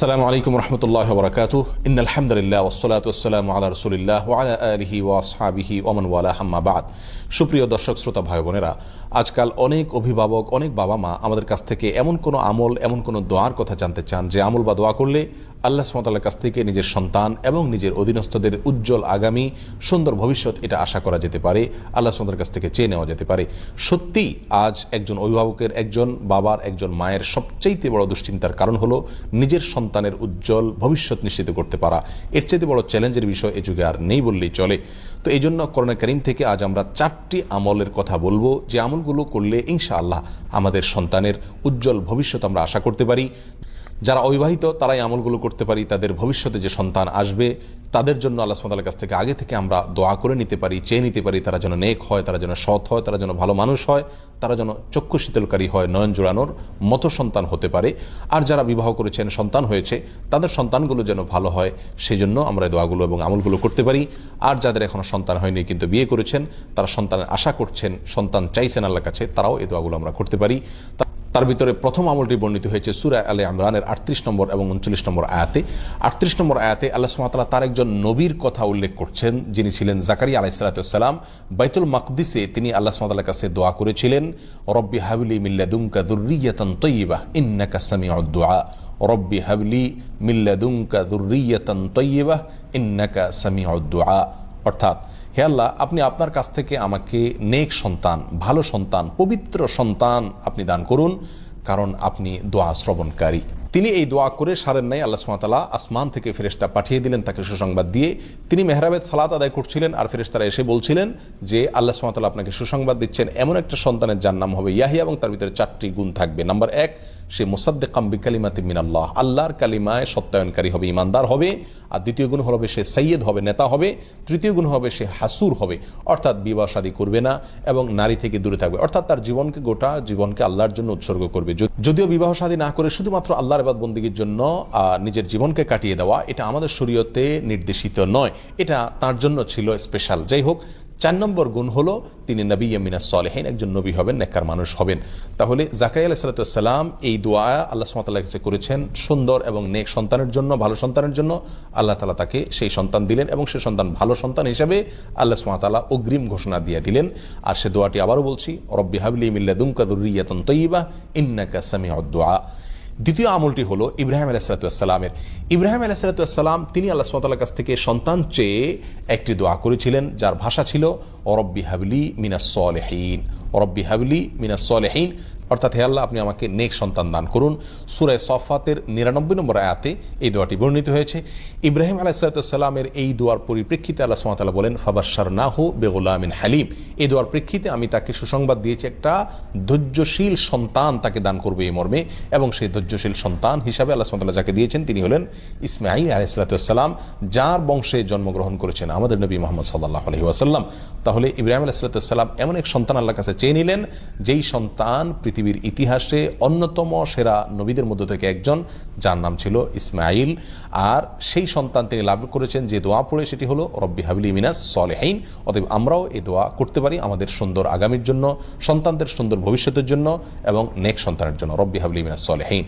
আসসালামু আলাইকুম রহমতুল্লাহ বরকাতুহ ইন্নাল হামদুলিল্লাহ ওয়াসসালাতু ওয়াসসালামু আলা রাসূলিল্লাহ ওয়া আলা আলিহি ওয়া আসহাবিহি ওয়া মান ওয়ালা আম্মা বাদ। সুপ্রিয় দর্শক শ্রোতা ভাই বোনেরা, আজকাল অনেক অভিভাবক, অনেক বাবা মা আমাদের কাছ থেকে এমন কোনো আমল, এমন কোনো দোয়ার কথা জানতে চান যে আমল বা দোয়া করলে আল্লাহ সুবহানাহু ওয়া তাআলার কাছ থেকে নিজের সন্তান এবং নিজের অধীনস্থদের উজ্জ্বল আগামী সুন্দর ভবিষ্যৎ এটা আশা করা যেতে পারে, আল্লাহ সুবহানাহু ওয়া তাআলার কাছ থেকে চেয়ে নেওয়া যেতে পারে। সত্যি আজ একজন অভিভাবকের, একজন বাবার, একজন মায়ের সবচাইতে বড় দুশ্চিন্তার কারণ হলো নিজের সন্তানের উজ্জ্বল ভবিষ্যৎ নিশ্চিত করতে পারা। এর চাইতে বড় চ্যালেঞ্জের বিষয় এ যুগে আর নেই বললেই চলে। তো এই জন্য কোরআন কারীম থেকে আজ আমরা 4টি আমলের কথা বলবো, যে আমলগুলো করলে ইনশাআল্লাহ আমাদের সন্তানের উজ্জ্বল ভবিষ্যৎ আমরা আশা করতে পারি। যারা অবিবাহিত তারাই আমলগুলো করতে পারি, তাদের ভবিষ্যতে যে সন্তান আসবে তাদের জন্য আল্লাহ সুবহানাহু ওয়া তাআলার কাছ থেকে আগে থেকে আমরা দোয়া করে নিতে পারি, চেয়ে নিতে পারি, তারা যেন নেক হয়, তারা যেন সৎ হয়, তারা যেন ভালো মানুষ হয়, তারা যেন চক্ষু শীতলকারী হয়, নয়ন জোড়ানোর মতো সন্তান হতে পারে। আর যারা বিবাহ করেছেন, সন্তান হয়েছে, তাদের সন্তানগুলো যেন ভালো হয়, সেজন্য আমরা দোয়াগুলো এবং আমলগুলো করতে পারি। আর যাদের এখনও সন্তান হয়নি কিন্তু বিয়ে করেছেন, তারা সন্তানের আশা করছেন, সন্তান চাইছেন আল্লাহর কাছে, তারাও এই দোয়াগুলো আমরা করতে পারি। তার ভিতরে প্রথম আমলটি বর্ণিত হয়েছে সূরা আলে ইমরানের 38 নম্বর এবং 39 নম্বর আয়াতে। 38 নম্বর আয়াতে আল্লাহ সুবহানাহু ওয়া তাআলা তার একজন নবীর কথা উল্লেখ করছেন, যিনি ছিলেন জাকারিয়া আলাইহিস সালাম। বাইতুল মাকদিসে তিনি আল্লাহ সুবহানাহু ওয়া তাআলার কাছে দোয়া করেছিলেন, রব্বি হাবলি মিন লাদুনকা যুররিয়াতান তাইয়্যিবাহ ইন্নাকা সামিউদ দুআ। রব্বি হাবলি মিন লাদুনকা যুররিয়াতান তাইয়্যিবাহ ইন্নাকা সামিউদ দুআ। অর্থাৎ, হে আল্লাহ, আপনি আপনার কাছ থেকে আমাকে নেক সন্তান, ভালো সন্তান, পবিত্র সন্তান আপনি দান করুন, কারণ আপনি দোয়া শ্রবণকারী। তিনি এই দোয়া করে সারেন নাই। আল্লাহ সুবহানাহু ওয়া তাআলা আসমান থেকে ফেরেশতা পাঠিয়ে দিলেন তাকে সুসংবাদ দিয়ে। তিনি মেহরাবে সালাত আদায় করছিলেন আর ফেরেশতারা এসে বলছিলেন যে আল্লাহ সুবহানাহু ওয়া তাআলা আপনাকে সুসংবাদ দিচ্ছেন, এমন একটা সন্তানের যার নাম হবে ইয়াহিয়া এবং তার ভিতরে 4টি গুণ থাকবে। নাম্বার 1, সে মুসাদ্দিকাম বিকালিমাতিন মিনাল্লাহ, আল্লাহর কালিমায় সত্যায়নকারী হবে, ইমানদার হবে। আর দ্বিতীয় গুণ হবে সে সাইয়্যেদ হবে, নেতা হবে। তৃতীয় গুণ হবে সে হাসুর হবে, অর্থাৎ বিবাহ শাদী করবে না এবং নারী থেকে দূরে থাকবে, অর্থাৎ তার জীবনকে, গোটা জীবনকে আল্লাহর জন্য উৎসর্গ করবে। যদিও বিবাহ শাদী না করে শুধুমাত্র আল্লাহর ইবাদত বন্দেগীর জন্য নিজের জীবনকে কাটিয়ে দেওয়া, এটা আমাদের শরীয়তে নির্দেশিত নয়, এটা তার জন্য ছিল স্পেশাল। যাই হোক, 4 নম্বর গুণ হলো তিনি নবিয়্যুম মিনাস সালিহিন, একজন নবী হবেন, নেককার মানুষ হবেন। তাহলে জাকারিয়া আলাইহিস সালাম এই দোয়া আল্লাহ সুবহানাহু ওয়া তাআলার কাছে করেছেন সুন্দর এবং নেক সন্তানের জন্য, ভালো সন্তানের জন্য। আল্লাহ তাআলা তাকে সেই সন্তান দিলেন এবং সেই সন্তান ভালো সন্তান হিসেবে আল্লাহ সুবহানাহু ওয়া তাআলা অগ্রিম ঘোষণা দিয়ে দিলেন। আর সে দোয়াটি আবারও বলছি, রব্বি হাবলি মিন লাদুনকা যুররিয়াতান তাইয়্যিবাহ ইন্নাকা সামিউদ দুআ। দ্বিতীয় আমলটি হলো ইব্রাহিম আলাইহিস সালামের। ইব্রাহিম আলাইহিস সালাম তিনি আল্লাহ সুবহানাহু ওয়া তাআলার কাছ থেকে সন্তান চেয়ে একটি দোয়া করেছিলেন, যার ভাষা ছিল রব্বি হাবলি মিনাস সালিহিন, রব্বি হাবলি মিনাস সালিহিন, অর্থাৎ হে আল্লাহ, আপনি আমাকে নেক সন্তান দান করুন। সূরা সফাতের 99 নম্বর আয়াতে এই দোয়াটি বর্ণিত হয়েছে। ইব্রাহিম আলাইহিস সালামের এই দোয়ার পরিপ্রেক্ষিতে আল্লাহ সুবহানাহু ওয়া তাআলা বলেন, ফাবাশশারনাহু বিগুলামিন হালিম। এই দোয়ার প্রেক্ষিতে আমি তাকে সুসংবাদ দিয়েছি, একটা ধৈর্যশীল সন্তান তাকে দান করবে এই মর্মে। এবং সেই ধৈর্যশীল সন্তান হিসাবে আল্লাহ সুবহানাহু ওয়া তাআলা যাকে দিয়েছেন তিনি হলেন ইসমাঈল আলাইহিস সালাম, যার বংশে জন্মগ্রহণ করেছেন আমাদের নবী মুহাম্মদ সাল্লাল্লাহু আলাইহি ওয়াসাল্লাম। তাহলে ইব্রাহিম আলাইহিস সালাম এমন এক সন্তান আল্লাহর কাছে চেয়ে নিলেন, যেই সন্তান পৃথিবীর ইতিহাসে অন্যতম সেরা নবীদের মধ্য থেকে একজন, যার নাম ছিল ইসমাঈল। আর সেই সন্তান তিনি লাভ করেছেন যে দোয়া পড়ে, সেটি হলো রব্বি হাবলি মিনাস সালিহিন। অতএব আমরাও এই দোয়া করতে পারি আমাদের সুন্দর আগামীর জন্য, সন্তানদের সুন্দর ভবিষ্যতের জন্য এবং নেক সন্তানের জন্য, রব্বি হাবলি মিনাস সালিহিন।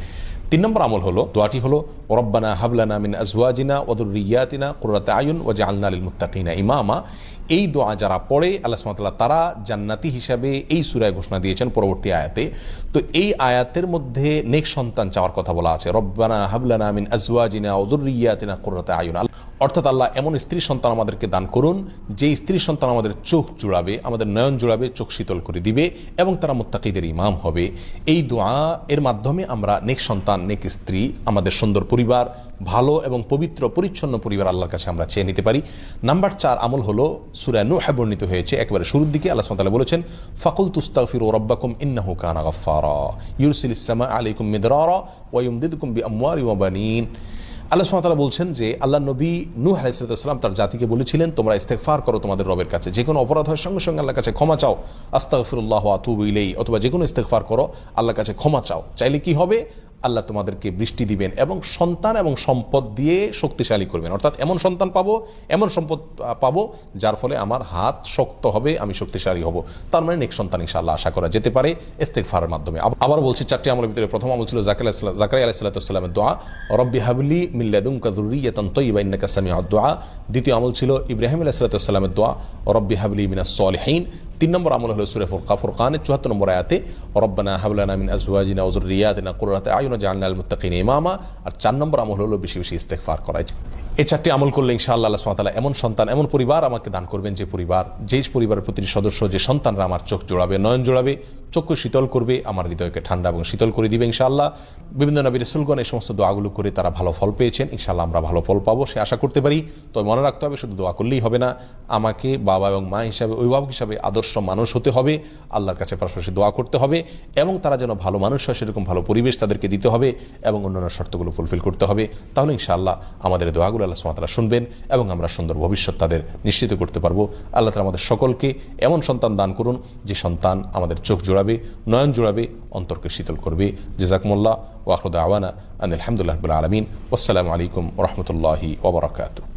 3 নম্বর আমল হলো, দোয়াটি হলো রব্বানা হাবলানা মিন আজওয়াজিনা ওয়া যুররিয়াতিনা কুররাতা আয়ুন ওয়াজআলনা লিল মুত্তাকিনা ইমামা। এই দোয়া যারা পড়ে আল্লাহ সুবহানাহু ওয়া তাআলা তারা জান্নাতি হিসাবে এই সূরায় ঘোষণা দিয়েছেন পরবর্তী আয়াতে। তো এই আয়াতের মধ্যে নেক সন্তান চাওয়ার কথা বলা আছে, রব্বানা হাবলানা মিন আজওয়াজিনা ওয়া যুররিয়াতিনা কুররাতা আয়ুন, অর্থাৎ আল্লাহ এমন স্ত্রী সন্তান আমাদেরকে দান করুন যে স্ত্রী সন্তান আমাদের চোখ জুড়াবে, আমাদের নয়ন জুড়াবে, চোখ শীতল করে দিবে এবং তারা মুত্তাকিদের ইমাম হবে। এই দোয়া এর মাধ্যমে আমরা নেক সন্তান, নেক স্ত্রী, আমাদের সুন্দর পরিবার, ভালো এবং পবিত্র পরিচ্ছন্ন পরিবার আল্লাহর কাছে আমরা চেয়ে নিতে পারি। নাম্বার 4 আমল হলো সূরা নূহ বর্ণিত হয়েছে একেবারে শুরুর দিকে। আল্লাহ সুবহানাহু ওয়া তাআলা বলেছেন, ফাকুলতু আস্তাগফিরু রাব্বাকুম ইন্নাহু কানা গাফফারা ইউরসিলিস সামা আলাইকুম মিদরারা ওয়া ইউমদিদকুম বিআমওয়ালিন ওয়া বানিন। আল্লাহ সুবহানাহু ওয়া তাআলা বলছেন যে আল্লাহ নবী নূহ আলাইহিস সালাম তার জাতিকে বলেছিলেন, তোমরা ইস্তেগফার করো তোমাদের রবের কাছে, যে কোনো অপরাধ হয় সঙ্গে সঙ্গে আল্লাহর কাছে ক্ষমা চাও, আস্তাগফিরুল্লাহ ওয়া আতুবু ইলাইহি, অথবা যে কোনো ইস্তেগফার করো, আল্লাহর কাছে ক্ষমা চাও। চাইলে কি হবে? আল্লাহ তোমাদেরকে বৃষ্টি দিবেন এবং সন্তান এবং সম্পদ দিয়ে শক্তিশালী করবেন, অর্থাৎ এমন সন্তান পাবো, এমন সম্পদ পাবো যার ফলে আমার হাত শক্ত হবে, আমি শক্তিশালী হব। তার মানে নেক সন্তান ইনশাআল্লাহ আশা করা যেতে পারে ইস্তেগফারের মাধ্যমে। আবার বলছি, 4টি আমলের ভিতরে প্রথম আমল ছিল জাকারিয়া আলাইহিস সালামের দোয়া, রব্বি হাবলি মিন লাদুনকা যুররিয়াতান তাইয়্যিবা ইন্নাকা সামিউদ দুআ। দ্বিতীয় আমল ছিল ইব্রাহিম আলাইহিস সালামের দোয়া, রব্বি হাবলি মিনাস সলিহিন। 3 নম্বর আমল হলো সূরা ফুরকানের 74 নম্বর আয়াতে, রব্বানা হাব লানা মিন আজওয়াজিনা ওয়া যুররিয়াতিনা কুররাতা আয়ুন ওয়াজআলনা লিল মুত্তাকিনা ইমামা। আর 4 নম্বর আমল হলো বেশি বেশি ইস্তেগফার করা। এই 4টি আমল করলে ইনশাআল্লাহ আল্লাহ সুবহানাহু ওয়া তাআলা এমন সন্তান, এমন পরিবার আমাকে দান করবেন, যে পরিবারের প্রতিটি সদস্য, যে সন্তানরা আমার চোখ জোড়াবে, নয়ন জোড়াবে, চক্ষু শীতল করবে, আমার হৃদয়কে ঠান্ডা এবং শীতল করে দিবে ইনশাআল্লাহ। বিভিন্ন নবী রাসূলগণ এই সমস্ত দোয়াগুলো করে তারা ভালো ফল পেয়েছেন, ইনশাআল্লাহ আমরা ভালো ফল পাবো সে আশা করতে পারি। তবে মনে রাখতে হবে, শুধু দোয়া করলেই হবে না, আমাকে বাবা এবং মা হিসাবে, অভিভাবক হিসাবে আদর্শ মানুষ হতে হবে, আল্লাহর কাছে পাশাপাশি দোয়া করতে হবে, এবং তারা যেন ভালো মানুষ হয় সেরকম ভালো পরিবেশ তাদেরকে দিতে হবে, এবং অন্যান্য শর্তগুলো ফুলফিল করতে হবে। তাহলে ইনশাআল্লাহ আমাদের দোয়াগুলো আল্লাহ সুবহানাহু ওয়া তাআলা শুনবেন এবং আমরা সুন্দর ভবিষ্যৎ তাদের নিশ্চিত করতে পারবো। আল্লাহ তাআলা আমাদের সকলকে এমন সন্তান দান করুন, যে সন্তান আমাদের চোখ জোড়াবে, নয়ন জোড়াবে, অন্তরকে শীতল করবে। জাযাকুমুল্লাহ ওয়া আখিরু দাওয়ানা আনিল হামদুলিল্লাহি রাব্বিল আলামিন। ওয়াসসালামু আলাইকুম ওয়া রাহমাতুল্লাহি ওয়া বারাকাতুহু।